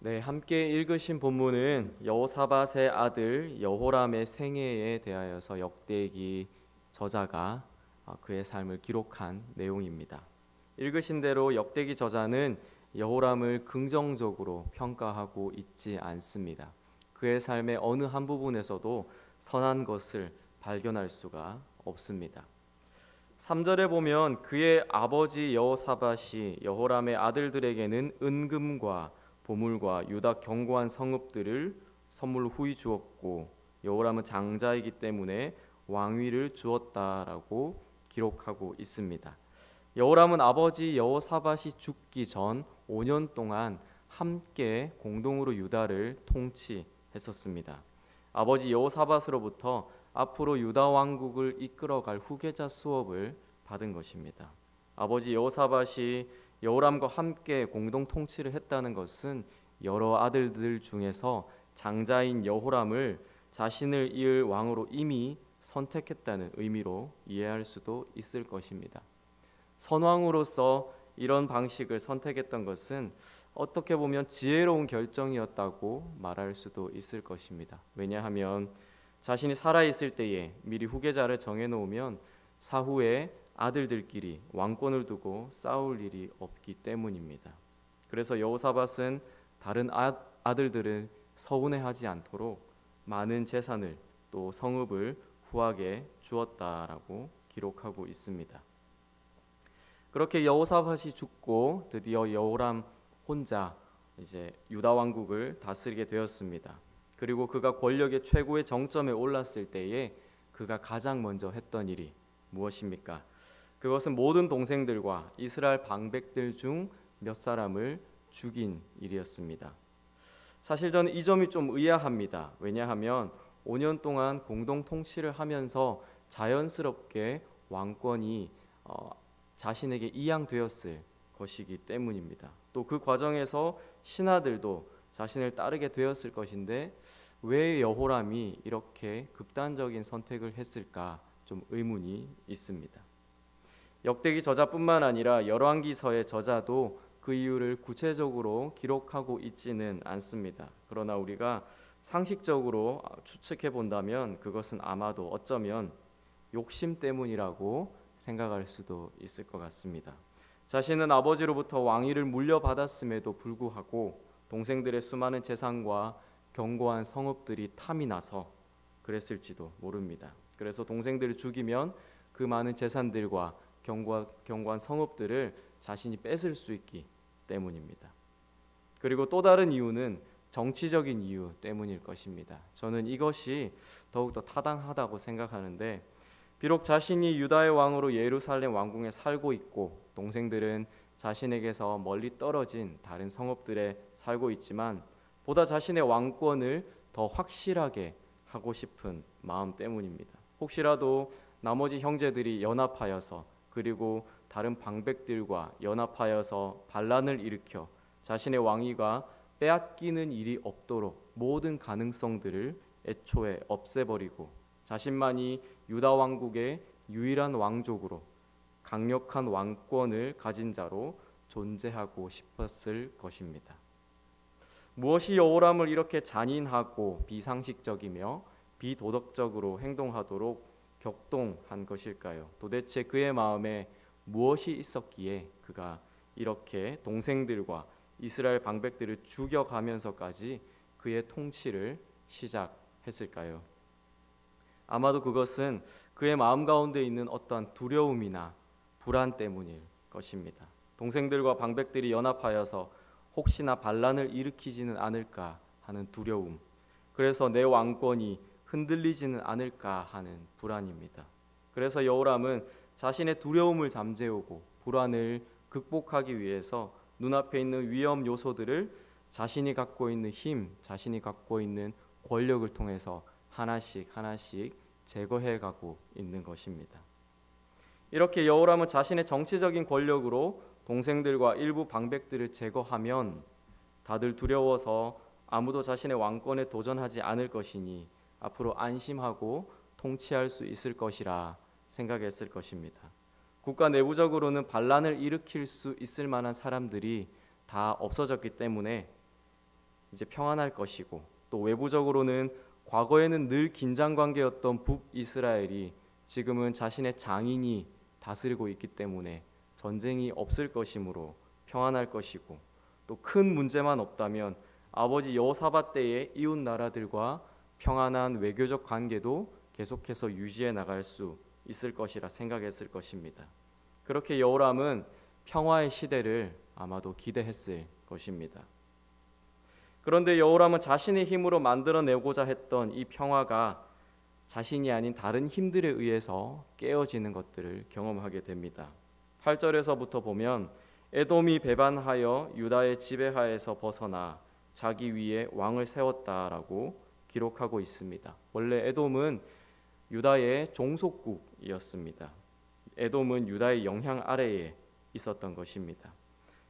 네, 함께 읽으신 본문은 여호사밧의 아들 여호람의 생애에 대하여서 역대기 저자가 그의 삶을 기록한 내용입니다. 읽으신 대로 역대기 저자는 여호람을 긍정적으로 평가하고 있지 않습니다. 그의 삶의 어느 한 부분에서도 선한 것을 발견할 수가 없습니다. 3절에 보면 그의 아버지 여호사밧이 여호람의 아들들에게는 은금과 보물과 유다 견고한 성읍들을 선물로 후히 주었고 여호람은 장자이기 때문에 왕위를 주었다라고 기록하고 있습니다. 여호람은 아버지 여호사밧이 죽기 전 5년 동안 함께 공동으로 유다를 통치했었습니다. 아버지 여호사밧으로부터 앞으로 유다 왕국을 이끌어갈 후계자 수업을 받은 것입니다. 아버지 여호사밧이 여호람과 함께 공동 통치를 했다는 것은 여러 아들들 중에서 장자인 여호람을 자신을 이을 왕으로 이미 선택했다는 의미로 이해할 수도 있을 것입니다. 선왕으로서 이런 방식을 선택했던 것은 어떻게 보면 지혜로운 결정이었다고 말할 수도 있을 것입니다. 왜냐하면 자신이 살아있을 때에 미리 후계자를 정해놓으면 사후에 아들들끼리 왕권을 두고 싸울 일이 없기 때문입니다. 그래서 여호사밧은 다른 아들들을 서운해하지 않도록 많은 재산을 또 성읍을 후하게 주었다라고 기록하고 있습니다. 그렇게 여호사밧이 죽고 드디어 여호람 혼자 이제 유다 왕국을 다스리게 되었습니다. 그리고 그가 권력의 최고의 정점에 올랐을 때에 그가 가장 먼저 했던 일이 무엇입니까? 그것은 모든 동생들과 이스라엘 방백들 중 몇 사람을 죽인 일이었습니다. 사실 저는 이 점이 좀 의아합니다. 왜냐하면 5년 동안 공동 통치를 하면서 자연스럽게 왕권이 자신에게 이양되었을 것이기 때문입니다. 또 그 과정에서 신하들도 자신을 따르게 되었을 것인데 왜 여호람이 이렇게 극단적인 선택을 했을까 좀 의문이 있습니다. 역대기 저자뿐만 아니라 열왕기서의 저자도 그 이유를 구체적으로 기록하고 있지는 않습니다. 그러나 우리가 상식적으로 추측해 본다면 그것은 아마도 어쩌면 욕심 때문이라고 생각할 수도 있을 것 같습니다. 자신은 아버지로부터 왕위를 물려받았음에도 불구하고 동생들의 수많은 재산과 견고한 성읍들이 탐이 나서 그랬을지도 모릅니다. 그래서 동생들을 죽이면 그 많은 재산들과 견고한 성읍들을 자신이 뺏을 수 있기 때문입니다. 그리고 또 다른 이유는 정치적인 이유 때문일 것입니다. 저는 이것이 더욱더 타당하다고 생각하는데 비록 자신이 유다의 왕으로 예루살렘 왕궁에 살고 있고 동생들은 자신에게서 멀리 떨어진 다른 성읍들에 살고 있지만 보다 자신의 왕권을 더 확실하게 하고 싶은 마음 때문입니다. 혹시라도 나머지 형제들이 연합하여서 그리고 다른 방백들과 연합하여서 반란을 일으켜 자신의 왕위가 빼앗기는 일이 없도록 모든 가능성들을 애초에 없애버리고 자신만이 유다 왕국의 유일한 왕족으로 강력한 왕권을 가진 자로 존재하고 싶었을 것입니다. 무엇이 여호람을 이렇게 잔인하고 비상식적이며 비도덕적으로 행동하도록 격동한 것일까요? 도대체 그의 마음에 무엇이 있었기에 그가 이렇게 동생들과 이스라엘 방백들을 죽여가면서까지 그의 통치를 시작했을까요? 아마도 그것은 그의 마음 가운데 있는 어떤 두려움이나 불안 때문일 것입니다. 동생들과 방백들이 연합하여서 혹시나 반란을 일으키지는 않을까 하는 두려움, 그래서 내 왕권이 흔들리지는 않을까 하는 불안입니다. 그래서 여호람은 자신의 두려움을 잠재우고 불안을 극복하기 위해서 눈앞에 있는 위험 요소들을 자신이 갖고 있는 힘, 자신이 갖고 있는 권력을 통해서 하나씩 제거해 가고 있는 것입니다. 이렇게 여호람은 자신의 정치적인 권력으로 동생들과 일부 방백들을 제거하면 다들 두려워서 아무도 자신의 왕권에 도전하지 않을 것이니 앞으로 안심하고 통치할 수 있을 것이라 생각했을 것입니다. 국가 내부적으로는 반란을 일으킬 수 있을 만한 사람들이 다 없어졌기 때문에 이제 평안할 것이고, 또 외부적으로는 과거에는 늘 긴장 관계였던 북이스라엘이 지금은 자신의 장인이 다스리고 있기 때문에 전쟁이 없을 것이므로 평안할 것이고, 또 큰 문제만 없다면 아버지 여호사밧 때의 이웃 나라들과 평안한 외교적 관계도 계속해서 유지해 나갈 수 있을 것이라 생각했을 것입니다. 그렇게 여호람은 평화의 시대를 아마도 기대했을 것입니다. 그런데 여호람은 자신의 힘으로 만들어내고자 했던 이 평화가 자신이 아닌 다른 힘들에 의해서 깨어지는 것들을 경험하게 됩니다. 8절에서부터 보면 에돔이 배반하여 유다의 지배하에서 벗어나 자기 위에 왕을 세웠다라고 기록하고 있습니다. 원래 에돔은 유다의 종속국이었습니다. 에돔은 유다의 영향 아래에 있었던 것입니다.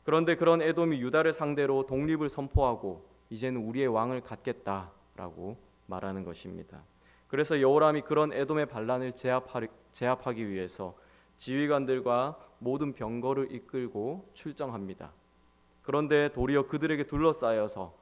그런데 그런 에돔이 유다를 상대로 독립을 선포하고 이제는 우리의 왕을 갖겠다라고 말하는 것입니다. 그래서 여호람이 그런 에돔의 반란을 제압하기 위해서 지휘관들과 모든 병거를 이끌고 출정합니다. 그런데 도리어 그들에게 둘러싸여서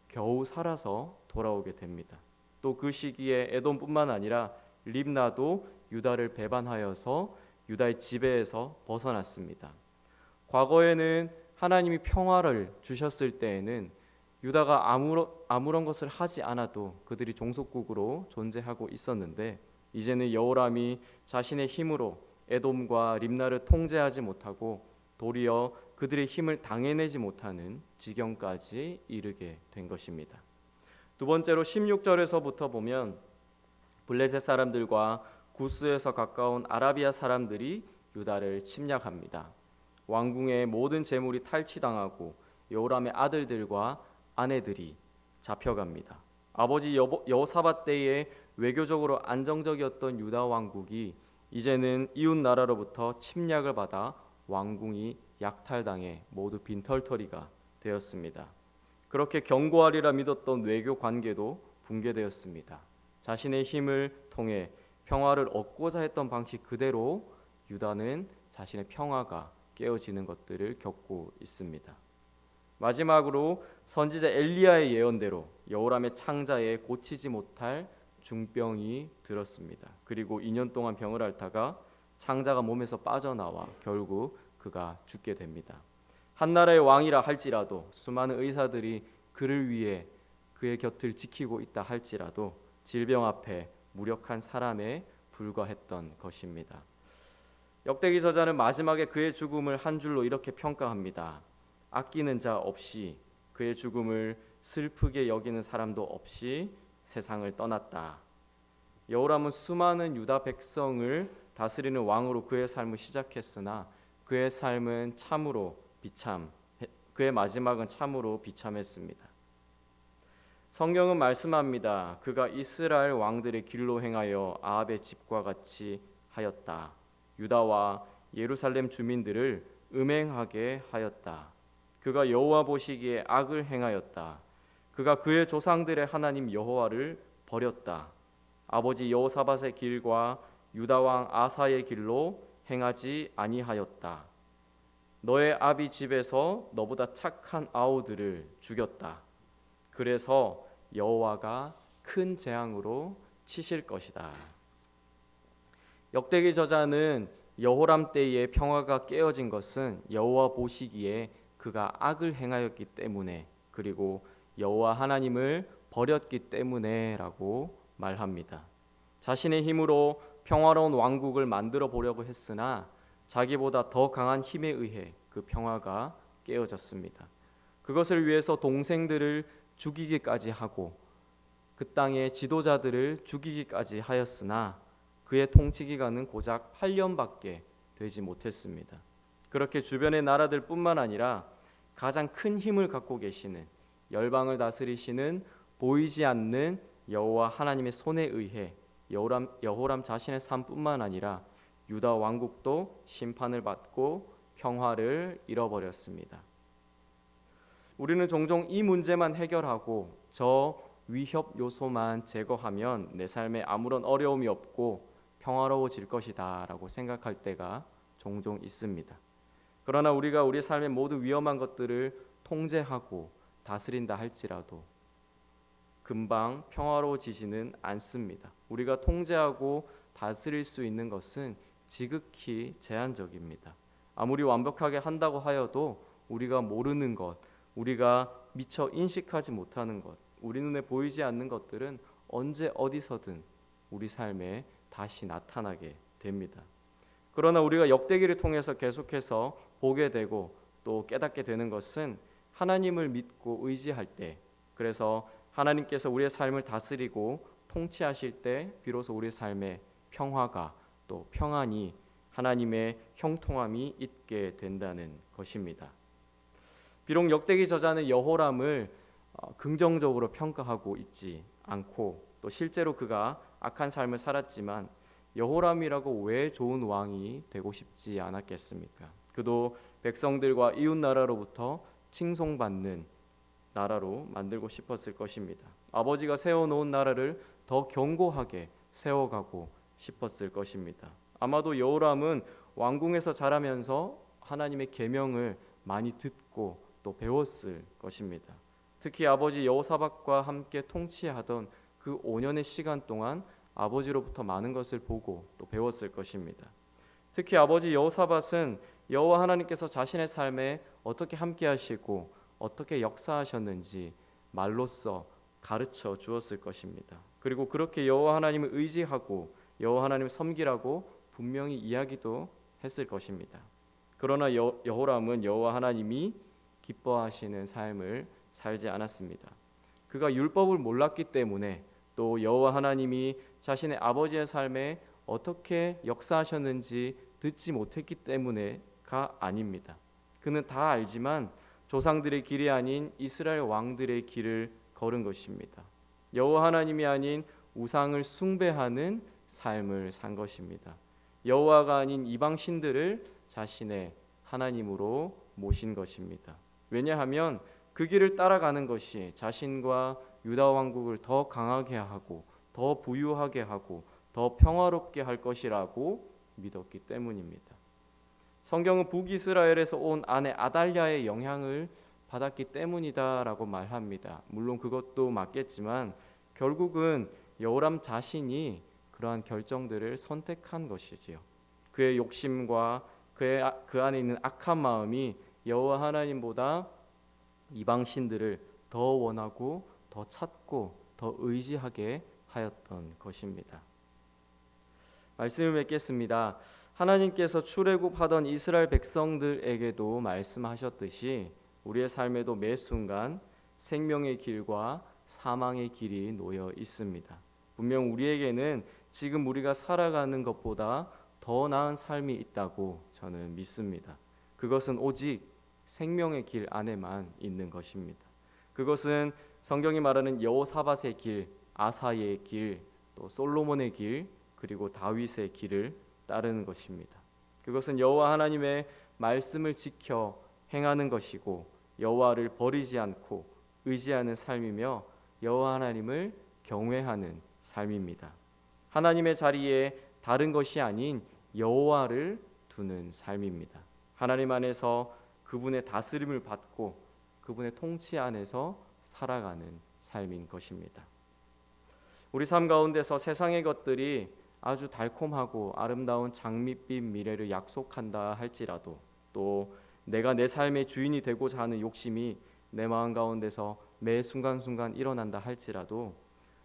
겨우 살아서 돌아오게 됩니다. 또 그 시기에 에돔뿐만 아니라 lib나도 유다를 배반하여서 유다의 지배에서 벗어났습니다. 과거에는 하나님이 평화를 주셨을 때에는 유다가 아무런 것을 하지 않아도 그들이 종속국으로 존재하고 있었는데, 이제는 여호람이 자신의 힘으로 에돔과 lib나를 통제하지 못하고 도리어 그들의 힘을 당해내지 못하는 지경까지 이르게 된 것입니다. 두 번째로 16절에서부터 보면 블레셋 사람들과 구스에서 가까운 아라비아 사람들이 유다를 침략합니다. 왕궁의 모든 재물이 탈취당하고 여호람의 아들들과 아내들이 잡혀갑니다. 아버지 여호사밧 때에 외교적으로 안정적이었던 유다 왕국이 이제는 이웃 나라로부터 침략을 받아 왕궁이 약탈당해 모두 빈털터리가 되었습니다. 그렇게 견고하리라 믿었던 외교 관계도 붕괴되었습니다. 자신의 힘을 통해 평화를 얻고자 했던 방식 그대로 유다는 자신의 평화가 깨어지는 것들을 겪고 있습니다. 마지막으로 선지자 엘리야의 예언대로 여호람의 창자에 고치지 못할 중병이 들었습니다. 그리고 2년 동안 병을 앓다가 창자가 몸에서 빠져나와 결국 그가 죽게 됩니다. 한 나라의 왕이라 할지라도 수많은 의사들이 그를 위해 그의 곁을 지키고 있다 할지라도 질병 앞에 무력한 사람에 불과했던 것입니다. 역대기 저자는 마지막에 그의 죽음을 한 줄로 이렇게 평가합니다. 아끼는 자 없이, 그의 죽음을 슬프게 여기는 사람도 없이 세상을 떠났다. 여호람은 수많은 유다 백성을 다스리는 왕으로 그의 삶을 시작했으나 그의 삶은 참으로 그의 마지막은 참으로 비참했습니다. 성경은 말씀합니다. 그가 이스라엘 왕들의 길로 행하여 아합의 집과 같이 하였다. 유다와 예루살렘 주민들을 음행하게 하였다. 그가 여호와 보시기에 악을 행하였다. 그가 그의 조상들의 하나님 여호와를 버렸다. 아버지 여호사밧의 길과 유다 왕 아사의 길로 행하지 아니하였다. 너의 아비 집에서 너보다 착한 아우들을 죽였다. 그래서 여호와가 큰 재앙으로 치실 것이다. 역대기 저자는 여호람 때의 평화가 깨어진 것은 여호와 보시기에 그가 악을 행하였기 때문에, 그리고 여호와 하나님을 버렸기 때문에라고 말합니다. 자신의 힘으로 평화로운 왕국을 만들어 보려고 했으나 자기보다 더 강한 힘에 의해 그 평화가 깨어졌습니다. 그것을 위해서 동생들을 죽이기까지 하고 그 땅의 지도자들을 죽이기까지 하였으나 그의 통치 기간은 고작 8년밖에 되지 못했습니다. 그렇게 주변의 나라들뿐만 아니라 가장 큰 힘을 갖고 계시는 열방을 다스리시는 보이지 않는 여호와 하나님의 손에 의해 여호람 자신의 삶뿐만 아니라 유다 왕국도 심판을 받고 평화를 잃어버렸습니다. 우리는 종종 이 문제만 해결하고 저 위협 요소만 제거하면 내 삶에 아무런 어려움이 없고 평화로워질 것이다 라고 생각할 때가 종종 있습니다. 그러나 우리가 우리 삶의 모든 위험한 것들을 통제하고 다스린다 할지라도 금방 평화로워지지는 않습니다. 우리가 통제하고 다스릴 수 있는 것은 지극히 제한적입니다. 아무리 완벽하게 한다고 하여도 우리가 모르는 것, 우리가 미처 인식하지 못하는 것, 우리 눈에 보이지 않는 것들은 언제 어디서든 우리 삶에 다시 나타나게 됩니다. 그러나 우리가 역대기를 통해서 계속해서 보게 되고 또 깨닫게 되는 것은 하나님을 믿고 의지할 때, 그래서 하나님께서 우리의 삶을 다스리고 통치하실 때 비로소 우리의 삶에 평화가 또 평안이 하나님의 형통함이 있게 된다는 것입니다. 비록 역대기 저자는 여호람을 긍정적으로 평가하고 있지 않고 또 실제로 그가 악한 삶을 살았지만 여호람이라고 왜 좋은 왕이 되고 싶지 않았겠습니까? 그도 백성들과 이웃 나라로부터 칭송받는 나라로 만들고 싶었을 것입니다. 아버지가 세워놓은 나라를 더 견고하게 세워가고 싶었을 것입니다. 아마도 여호람은 왕궁에서 자라면서 하나님의 계명을 많이 듣고 또 배웠을 것입니다. 특히 아버지 여호사밧과 함께 통치하던 그 5년의 시간 동안 아버지로부터 많은 것을 보고 또 배웠을 것입니다. 특히 아버지 여호사밧은 여호와 하나님께서 자신의 삶에 어떻게 함께 하시고 어떻게 역사하셨는지 말로써 가르쳐 주었을 것입니다. 그리고 그렇게 여호와 하나님을 의지하고 여호와 하나님을 섬기라고 분명히 이야기도 했을 것입니다. 그러나 여호람은 여호와 하나님이 기뻐하시는 삶을 살지 않았습니다. 그가 율법을 몰랐기 때문에 또 여호와 하나님이 자신의 아버지의 삶에 어떻게 역사하셨는지 듣지 못했기 때문에가 아닙니다. 그는 다 알지만 조상들의 길이 아닌 이스라엘 왕들의 길을 걸은 것입니다. 여호와 하나님이 아닌 우상을 숭배하는 삶을 산 것입니다. 여호와가 아닌 이방 신들을 자신의 하나님으로 모신 것입니다. 왜냐하면 그 길을 따라가는 것이 자신과 유다 왕국을 더 강하게 하고 더 부유하게 하고 더 평화롭게 할 것이라고 믿었기 때문입니다. 성경은 북이스라엘에서 온 아내 아달랴의 영향을 받았기 때문이다라고 말합니다. 물론 그것도 맞겠지만 결국은 여호람 자신이 그러한 결정들을 선택한 것이지요. 그의 욕심과 그 안에 있는 악한 마음이 여호와 하나님보다 이방 신들을 더 원하고 더 찾고 더 의지하게 하였던 것입니다. 말씀을 맺겠습니다. 하나님께서 출애굽하던 이스라엘 백성들에게도 말씀하셨듯이 우리의 삶에도 매 순간 생명의 길과 사망의 길이 놓여 있습니다. 분명 우리에게는 지금 우리가 살아가는 것보다 더 나은 삶이 있다고 저는 믿습니다. 그것은 오직 생명의 길 안에만 있는 것입니다. 그것은 성경이 말하는 여호사밧의 길, 아사의 길, 또 솔로몬의 길, 그리고 다윗의 길을 따르는 것입니다. 그것은 여호와 하나님의 말씀을 지켜 행하는 것이고 여호와를 버리지 않고 의지하는 삶이며 여호와 하나님을 경외하는 삶입니다. 하나님의 자리에 다른 것이 아닌 여호와를 두는 삶입니다. 하나님 안에서 그분의 다스림을 받고 그분의 통치 안에서 살아가는 삶인 것입니다. 우리 삶 가운데서 세상의 것들이 아주 달콤하고 아름다운 장밋빛 미래를 약속한다 할지라도 또 내가 내 삶의 주인이 되고자 하는 욕심이 내 마음 가운데서 매 순간순간 일어난다 할지라도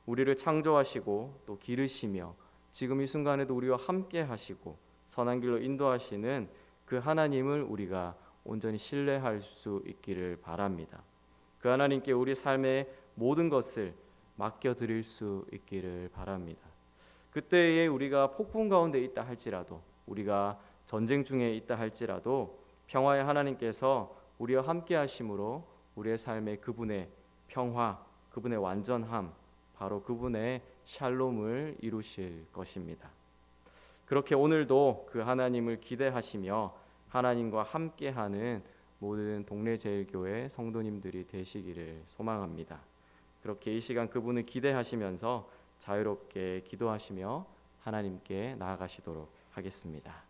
우리를 창조하시고 또 기르시며 지금 이 순간에도 우리와 함께 하시고 선한 길로 인도하시는 그 하나님을 우리가 온전히 신뢰할 수 있기를 바랍니다. 그 하나님께 우리 삶의 모든 것을 맡겨드릴 수 있기를 바랍니다. 그때에 우리가 폭풍 가운데 있다 할지라도 우리가 전쟁 중에 있다 할지라도 평화의 하나님께서 우리와 함께 하심으로 우리의 삶에 그분의 평화, 그분의 완전함, 바로 그분의 샬롬을 이루실 것입니다. 그렇게 오늘도 그 하나님을 기대하시며 하나님과 함께하는 모든 동래제일교회 성도님들이 되시기를 소망합니다. 그렇게 이 시간 그분을 기대하시면서 자유롭게 기도하시며 하나님께 나아가시도록 하겠습니다.